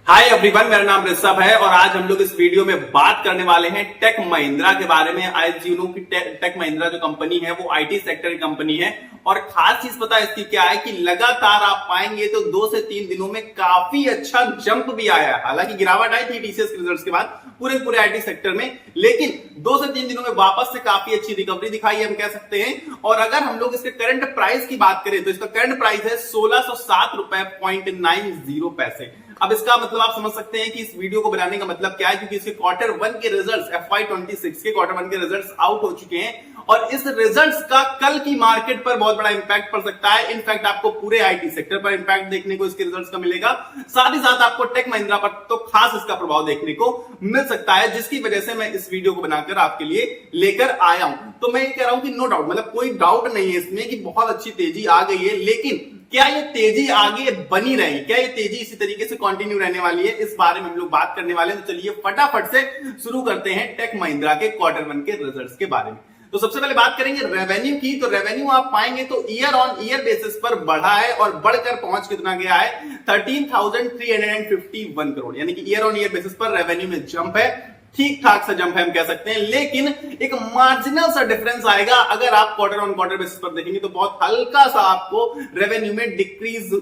Hi everyone, मेरा नाम ऋषभ है और आज हम लोग इस वीडियो में बात करने वाले हैं टेक महिंद्रा के बारे में। आज यू नो कि टेक महिंद्रा जो कंपनी है वो आईटी सेक्टर की कंपनी है और खास चीज पता है इसकी क्या है कि लगातार आप पाएंगे तो 2 से 3 दिनों में काफी अच्छा जंप भी आया। हालांकि गिरावट आई थी टीसीएस के रिजल्ट्स के बाद पूरे आईटी सेक्टर में, लेकिन 2 से 3 दिनों में वापस से काफी अच्छी रिकवरी दिखाई है हम कह सकते हैं। और अगर हम लोग इसके करंट प्राइस की बात करें तो इसका करंट प्राइस है 1607.90 अब इसका मतलब आप समझ सकते हैं कि इस वीडियो को बनाने का मतलब क्या है, क्योंकि इसके क्वार्टर 1 के रिजल्ट्स FY26 के क्वार्टर 1 के रिजल्ट्स आउट हो चुके हैं और इस रिजल्ट्स का कल की मार्केट पर बहुत बड़ा इंपैक्ट पड़ सकता है। इनफैक्ट आपको पूरे आईटी सेक्टर पर इंपैक्ट देखने को इसके रिजल्ट्स का मिलेगा, साथ ही साथ आपको टेक महिंद्रा पर तो खास इसका प्रभाव देखने को मिल सकता है, जिसकी वजह से मैं इस वीडियो को बनाकर आपके लिए लेकर आया हूं। तो मैं ये कह रहा हूं कि नो डाउट, मतलब कोई डाउट नहीं है इसमें कि बहुत अच्छी तेजी आ गई है, लेकिन क्या ये तेजी आगे बनी रहेगी, क्या ये तेजी इसी तरीके से कंटिन्यू रहने वाली है, इस बारे में हम लोग बात करने वाले हैं। तो चलिए फटाफट से शुरू करते हैं टेक महिंद्रा के क्वार्टर 1 के रिजल्ट्स के बारे में। तो सबसे पहले बात करेंगे रेवेन्यू की। तो रेवेन्यू आप पाएंगे तो ईयर ऑन ईयर बेसिस पर बढ़ा है और बढ़कर पहुंच कितना गया है 13,351 करोड़, यानी कि ईयर ऑन ईयर बेसिस पर रेवेन्यू में जंप है, ठीक ठाक सा जंप है हम कह सकते हैं। लेकिन एक मार्जिनल सा डिफरेंस आएगा अगर आप क्वार्टर ऑन क्वार्टर बेसिस पर देखेंगे तो बहुत हल्का सा आपको रेवेन्यू में डिक्रीज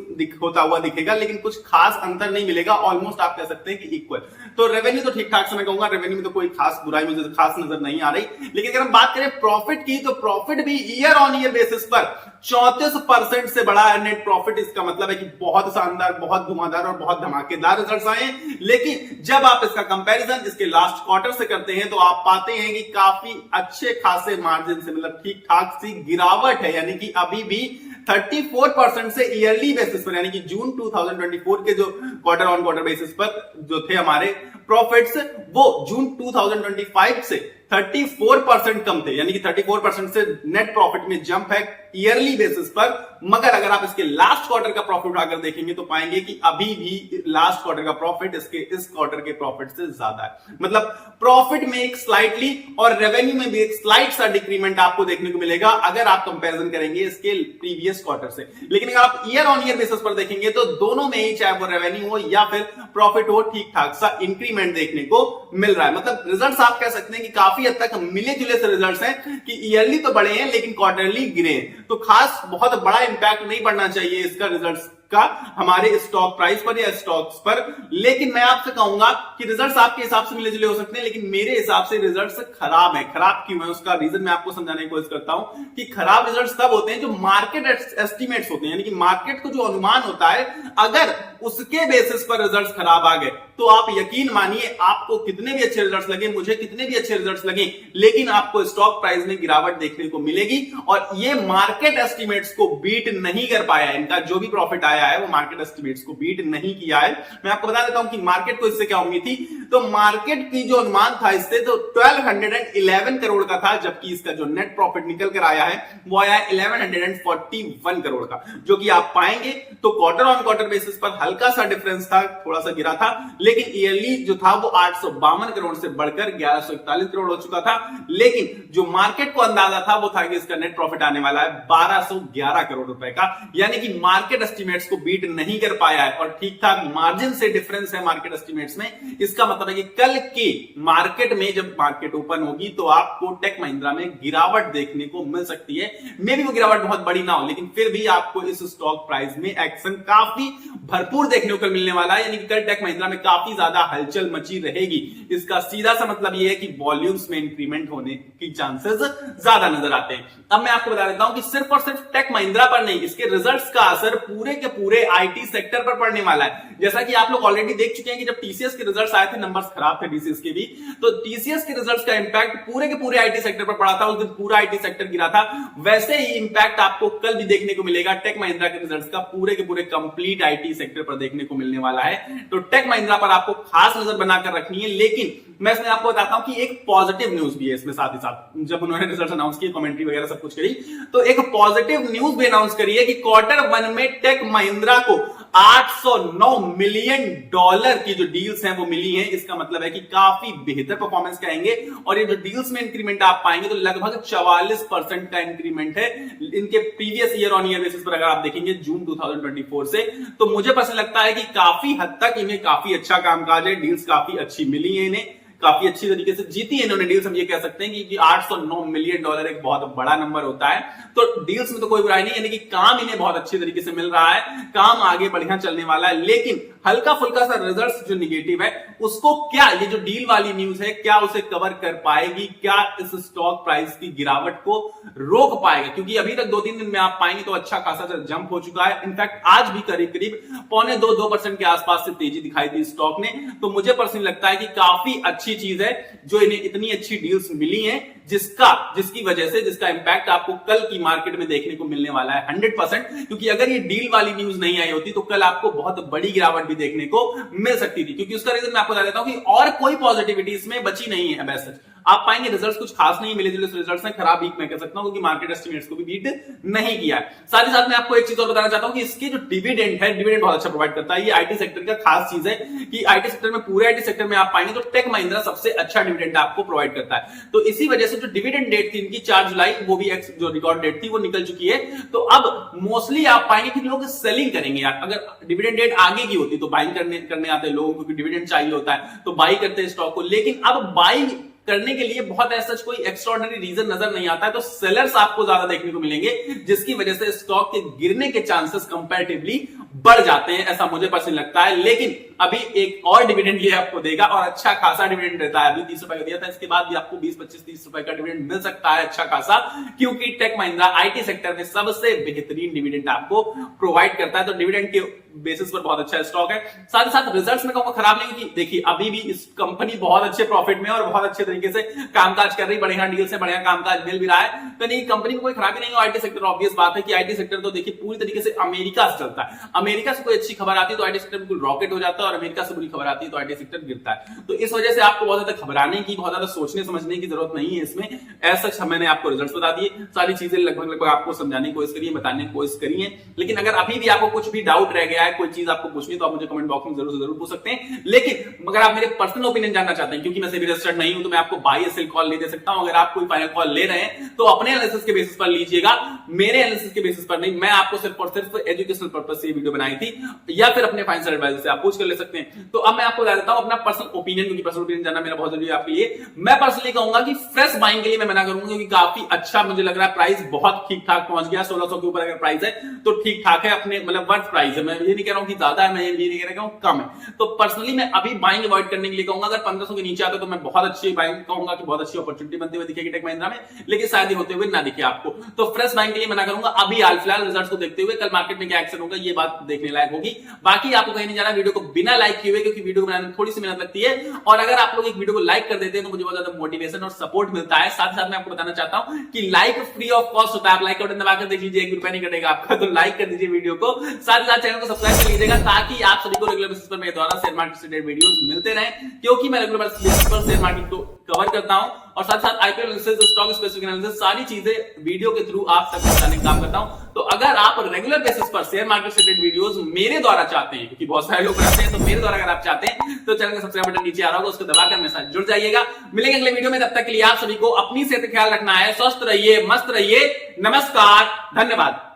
होता हुआ दिखेगा, लेकिन कुछ खास अंतर नहीं मिलेगा। ऑलमोस्ट आप कह सकते हैं कि इक्वल। तो रेवेन्यू तो ठीक ठाक से मैं कहूंगा, रेवेन्यू में तो कोई खास बुराई मुझे खास नजर नहीं आ रही। लेकिन अगर हम बात करें प्रॉफिट की तो प्रॉफिट भी ईयर ऑन ईयर बेसिस पर 34% से बढ़ा है नेट प्रॉफिट। इसका मतलब है कि बहुत शानदार, बहुत धुआंधार और बहुत धमाकेदार रिजल्ट्स आए हैं। लेकिन जब आप इसका कंपैरिजन इसके लास्ट क्वार्टर से करते हैं तो आप पाते हैं कि काफी अच्छे खासे मार्जिन से, मतलब ठीक ठाक सी गिरावट है, यानी कि अभी भी 34% से ईयरली बेसिस पर, यानी कि जून 2024 के जो क्वार्टर ऑन क्वार्टर बेसिस पर जो थे हमारे प्रॉफिट्स, वो जून 2025 से 34% कम थे, यानी कि 34% से नेट प्रॉफिट में जंप है ईयरली बेसिस पर। मगर अगर आप इसके लास्ट क्वार्टर का प्रॉफिट उठाकर देखेंगे तो पाएंगे कि अभी भी लास्ट क्वार्टर का प्रॉफिट इसके इस क्वार्टर के प्रॉफिट से ज्यादा है। मतलब प्रॉफिट में एक स्लाइटली और रेवेन्यू में भी एक स्लाइट सा डिक्रीमेंट आपको देखने को मिलेगा अगर आप कंपैरिजन करेंगे इसके प्रीवियस क्वार्टर से। लेकिन अगर आप ईयर ऑन ईयर बेसिस पर देखेंगे तो दोनों में ही, चाहे वो रेवेन्यू हो या फिर प्रॉफिट हो, ठीक ठाक सा इंक्रीमेंट देखने को मिल रहा है। मतलब रिजल्ट्स आप कह सकते हैं कि काफी हद तक मिले जुले से रिजल्ट्स हैं कि ईयरली तो बढ़े हैं लेकिन क्वार्टरली गिरे हैं। तो खास बहुत बड़ा इंपैक्ट नहीं पड़ना चाहिए इसका रिजल्ट्स का हमारे स्टॉक प्राइस पर या स्टॉक्स पर। लेकिन मैं आपसे कहूंगा कि रिजल्ट्स आपके हिसाब से मिले जुले हो सकते हैं, लेकिन मेरे हिसाब से रिजल्ट्स खराब है। खराब क्यों है उसका रीजन मैं आपको समझाने की कोशिश करता हूं कि खराब रिजल्ट्स तब होते हैं जो मार्केट एस्टिमेट्स होते हैं, यानी कि मार्केट को जो अनुमान होता है, अगर उसके बेसिस पर रिजल्ट्स खराब आ गए तो आप यकीन मानिए आपको कितने भी अच्छे रिजल्ट्स लगे, मुझे कितने भी अच्छे रिजल्ट्स लगे, लेकिन आपको स्टॉक प्राइस में गिरावट देखने को मिलेगी। और ये मार्केट एस्टिमेट्स को बीट नहीं कर पाया, इनका जो भी प्रॉफिट आया है वो मार्केट एस्टिमेट्स को बीट नहीं किया है। मैं आपको बता देता हूं कि मार्केट को इससे क्या उम्मीद थी। तो मार्केट की जो अनुमान था इससे तो 1211 करोड़ का था, जबकि इसका जो नेट प्रॉफिट निकल कर आया है वो आया है 1141 करोड़ का, जो कि आप पाएंगे तो क्वार्टर ऑन क्वार्टर बेसिस पर हल्का सा डिफरेंस था, थोड़ा सा गिरा था, लेकिन ईयरली जो था वो 852 करोड़ से बढ़कर 1141 करोड़ हो चुका था। लेकिन जो मार्केट को अंदाजा था वो था कि इसका नेट प्रॉफिट आने वाला है 1211 करोड़ रुपए का, यानी कि मार्केट एस्टिमेट्स को बीट नहीं कर पाया है और ठीक ठाक मार्जिन से डिफरेंस है मार्केट एस्टिमेट्स में। इसका मतलब है कि कल के मार्केट में जब मार्केट ओपन होगी तो आपको टेक महिंद्रा में गिरावट देखने को मिल सकती है। मे भी वो गिरावट बहुत बड़ी ना हो, लेकिन फिर भी आपको इस स्टॉक प्राइस में एक्शन काफी भरपूर देखने को मिलने वाला है, यानी कि कल टेक महिंद्रा में काफी ज्यादा हलचल मची रहेगी। इसका सीधा सा मतलब यह है कि वॉल्यूम्स में इंक्रीमेंट होने की चांसेस ज्यादा नजर आते हैं। अब मैं आपको बता देता हूं कि सिर्फ और सिर्फ टेक महिंद्रा पर नहीं, इसके रिजल्ट्स का असर पूरे के पूरे आईटी सेक्टर पर पड़ने वाला है। जैसा कि आप लोग ऑलरेडी देख चुके हैं कि जब टीसीएस के रिजल्ट्स आए थे, नंबर्स खराब थे टीसीएस के भी, तो टीसीएस के रिजल्ट्स का इंपैक्ट पूरे के पूरे आईटी सेक्टर पर पड़ा था, उस दिन पूरा आईटी सेक्टर गिरा था। वैसे ही इंपैक्ट आपको कल भी देखने को मिलेगा टेक महिंद्रा के रिजल्ट्स का पूरे के पूरे कंप्लीट आईटी सेक्टर पर देखने को मिलने वाला है। तो टेक महिंद्रा पर आपको खास नजर बनाकर रखनी है। लेकिन मैं इसमें आपको बताता हूं कि एक पॉजिटिव न्यूज भी है इसमें साथ ही साथ। जब उन्होंने रिजल्ट अनाउंस किए, कमेंट्री वगैरह सब कुछ करी, तो एक पॉजिटिव न्यूज भी अनाउंस करी है कि क्वार्टर 1 में टेक महिंद्रा को 809 मिलियन डॉलर की जो डील्स हैं वो मिली हैं। इसका मतलब है कि काफी बेहतर परफॉर्मेंस कहेंगे, और ये जो डील्स में इंक्रीमेंट आप पाएंगे तो लगभग 44% का इंक्रीमेंट है इनके previous year on year basis पर अगर आप देखेंगे जून 2024 से। तो मुझे पसंद लगता है कि काफी हद तक इन्हें काफी अच्छा कामकाज है, डील्स काफी अच्छी मिली है, इन्हें काफी अच्छी तरीके से जीती है इन्होंने डील्स। हम ये कह सकते हैं कि 809 मिलियन डॉलर एक बहुत बड़ा नंबर होता है। तो डील्स में तो कोई बुराई नहीं, यानी कि काम इन्हें बहुत अच्छी तरीके से मिल रहा है, काम आगे बढ़िया चलने वाला है। लेकिन हल्का फुल्का सा रिजल्ट्स जो निगेटिव है उसको क्या ये जो डील वाली न्यूज है क्या उसे कवर कर पाएगी, क्या इस स्टॉक प्राइस की गिरावट को रोक पाएगा? क्योंकि अभी तक 2-3 दिन में आप पाएंगे तो अच्छा खासा जंप हो चुका है। इनफैक्ट आज भी करीब करीब 1.25-2% के आसपास से तेजी दिखाई दी स्टॉक ने। तो मुझे पर्सनली लगता है कि काफी अच्छी चीज है जो इन्हें इतनी अच्छी डील्स मिली हैं, जिसकी वजह से जिसका इंपैक्ट आपको कल की मार्केट में देखने को मिलने वाला है 100%। क्योंकि अगर ये डील वाली न्यूज नहीं आई होती तो कल आपको बहुत बड़ी गिरावट भी देखने को मिल सकती थी। क्योंकि उसका रीजन मैं आपको बता देता हूं कि और कोई पॉजिटिविटी इसमें बची नहीं है। वैसे आप पाएंगे रिजल्ट्स कुछ खास नहीं मिले जुले रिजल्ट्स हैं, खराब वीक मैं कह सकता हूं क्योंकि मार्केट एस्टिमेट्स को भी बीट नहीं किया है। साथ ही साथ मैं आपको एक चीज और बताना चाहता हूं कि इसके जो डिविडेंड है, डिविडेंड बहुत अच्छा प्रोवाइड करता है। ये आईटी सेक्टर का खास चीज है कि आईटी सेक्टर में, पूरे आईटी सेक्टर में आप पाएंगे तो टेक महिंद्रा सबसे अच्छा डिविडेंड आपको प्रोवाइड करता है। तो इसी वजह से जो डिविडेंड डेट थी इनकी 4 जुलाई, वो भी जो रिकॉर्ड डेट थी वो निकल चुकी है। तो अब मोस्टली आप पाएंगे कि लोग सेलिंग करेंगे यार। अगर डिविडेंड डेट आगे की होती तो बाइंग करने आते हैं लोगों को, क्योंकि डिविडेंड चाहिए होता है तो बाई करते हैं स्टॉक को। लेकिन अब बाई करने के लिए बहुत ऐसा कोई एक्स्ट्राऑर्डिनरी रीजन नजर नहीं आता है, तो सेलर्स आपको ज्यादा देखने को मिलेंगे, जिसकी वजह से स्टॉक के गिरने के चांसेस कंपैरेटिवली बढ़ जाते हैं, ऐसा मुझे पर्सनली लगता है। लेकिन अभी एक और डिविडेंड ये आपको देगा और अच्छा खासा डिविडेंड रहता है। अभी 30 रुपए का दिया था, इसके बाद भी आपको 20, 25, 30 रुपए का डिविडेंड मिल सकता है अच्छा खासा, क्योंकि टेक महिंद्रा आईटी सेक्टर में सबसे बेहतरीन डिविडेंड आपको प्रोवाइड करता है। तो डिविडेंड के बेसिस पर बहुत अच्छा स्टॉक है। साथ ही साथ रिजल्ट्स में कहूंगा खराब नहीं, क्योंकि देखिए अभी भी इस कंपनी बहुत अच्छे प्रॉफिट में और बहुत अच्छे तरीके से कामकाज कर रही, बढ़िया डील से बढ़िया कामकाज मिल भी रहा है। तो नहीं, कंपनी में कोई खराबी नहीं हो। आईटी सेक्टर ऑब्वियस बात है कि आईटी सेक्टर तो देखिए पूरी तरीके से अमेरिका से चलता है। अमेरिका से कोई अच्छी खबर आती है तो आईटी सेक्टर बिल्कुल रॉकेट हो जाता है, और अमेरिका से बुरी खबर आती है तो आईटी सेक्टर गिरता है। तो इस वजह से आपको बहुत ज्यादा घबराने की, बहुत ज्यादा सोचने समझने की जरूरत नहीं है इसमें। ऐसा मैंने आपको रिजल्ट्स बता दिए, सारी चीजें लगभग आपको समझाने की कोशिश करिए, बताने की कोशिश करिए। लेकिन अगर अभी भी आपको कुछ भी डाउट रह गया है, कोई चीज आपको पूछनी तो आप मुझे कमेंट बॉक्स में जरूर से जरूर पूछ सकते हैं। लेकिन अगर आप मेरे पर्सनल ओपिनियन जानना चाहते हैं, क्योंकि मैं सेबी रजिस्टर्ड नहीं हूं तो मैं आपको बाय या सेल कॉल नहीं दे सकता हूं। अगर आप कोई फाइनल कॉल ले रहे हैं तो अपने एनालिसिस के बेसिस पर लीजिएगा, मेरे एनालिसिस के बेसिस पर नहीं। मैं आपको सिर्फ और सिर्फ एजुकेशनल पर्पस से ये वीडियो बनाई थी, या फिर अपने फाइनेंशियल एडवाइजर से आप पूछ कर ले सकते हैं। तो अब मैं आपको बता देता हूं अपना पर्सनल ओपिनियन, क्योंकि पर्सनल ओपिनियन जानना मेरा बहुत जरूरी है आपके लिए। मैं पर्सनली कहूंगा कि फ्रेश बाइंग के लिए मैं मना करूंगा, क्योंकि काफी अच्छा मुझे लग रहा है, प्राइस बहुत ठीक ठाक पहुंच गया। 1600 के ऊपर अगर प्राइस है तो ठीक ठाक है, अपने मतलब वर्थ प्राइस है। मैं ये नहीं कह रहा हूं कि ज्यादा है, मैं ये नहीं कह रहा हूं कम है। तो पर्सनली मैं अभी बाइंग अवॉइड करने के लिए कहूंगा। अगर 1500 के नीचे आता तो मैं बहुत अच्छी बाइंग कहूंगा कि बहुत अच्छी अपॉर्चुनिटी बनती हुई दिखेगी टेक महिंद्रा में, लेकिन शायद ही होते हुए ना दिखे आपको। तो फ्रेश बाइंग के लिए मना करूंगा अभी हाल फिलहाल रिजल्ट्स को देखते हुए। कल मार्केट में क्या एक्शन होगा ये बात देखने लायक होगी। बाकी आपको कहीं नहीं जाना वीडियो को बिना लाइक किए हुए, क्योंकि वीडियो बनाने में थोड़ी सी मेहनत लगती है, और अगर आप लोग एक वीडियो को लाइक कर देते हैं तो मुझे बहुत ज्यादा मोटिवेशन और सपोर्ट मिलता है। साथ साथ मैं आपको बताना चाहता हूं कि लाइक फ्री ऑफ कॉस्ट होता है। आप लाइक का बटन दबाकर देख लीजिए, 1 रुपया नहीं कटेगा आपका, तो लाइक कर दीजिए वीडियो को। साथ ही साथ चैनल को सब्सक्राइब कर लीजिएगा, ताकि आप सभी को रेगुलर बेसिस पर मेरे द्वारा शेयर मार्केट से रिलेटेड वीडियोस मिलते रहे, क्योंकि मैं रेगुलर बेसिस पर शेयर मार्केट को कवर करता हूं, और साथ साथ IPL analysis, stock specific analysis, सारी चीजें वीडियो के थ्रू आप तक पहुंचाने का काम करता हूं। तो अगर आप रेगुलर बेसिस पर शेयर मार्केट से रिलेटेड वीडियोस मेरे द्वारा चाहते हैं, क्योंकि बहुत सारे लोग बनाते हैं, तो मेरे द्वारा अगर आप चाहते हैं तो चैनल का सब्सक्राइब बटन नीचे आ रहा होगा, उसको दबाकर मेरे साथ जुड़ जाइएगा। मिलेंगे अगले वीडियो में, तब तक के लिए आप सभी को अपनी सेहत का ख्याल रखना है। स्वस्थ रहिए, मस्त रहिए। नमस्कार, धन्यवाद।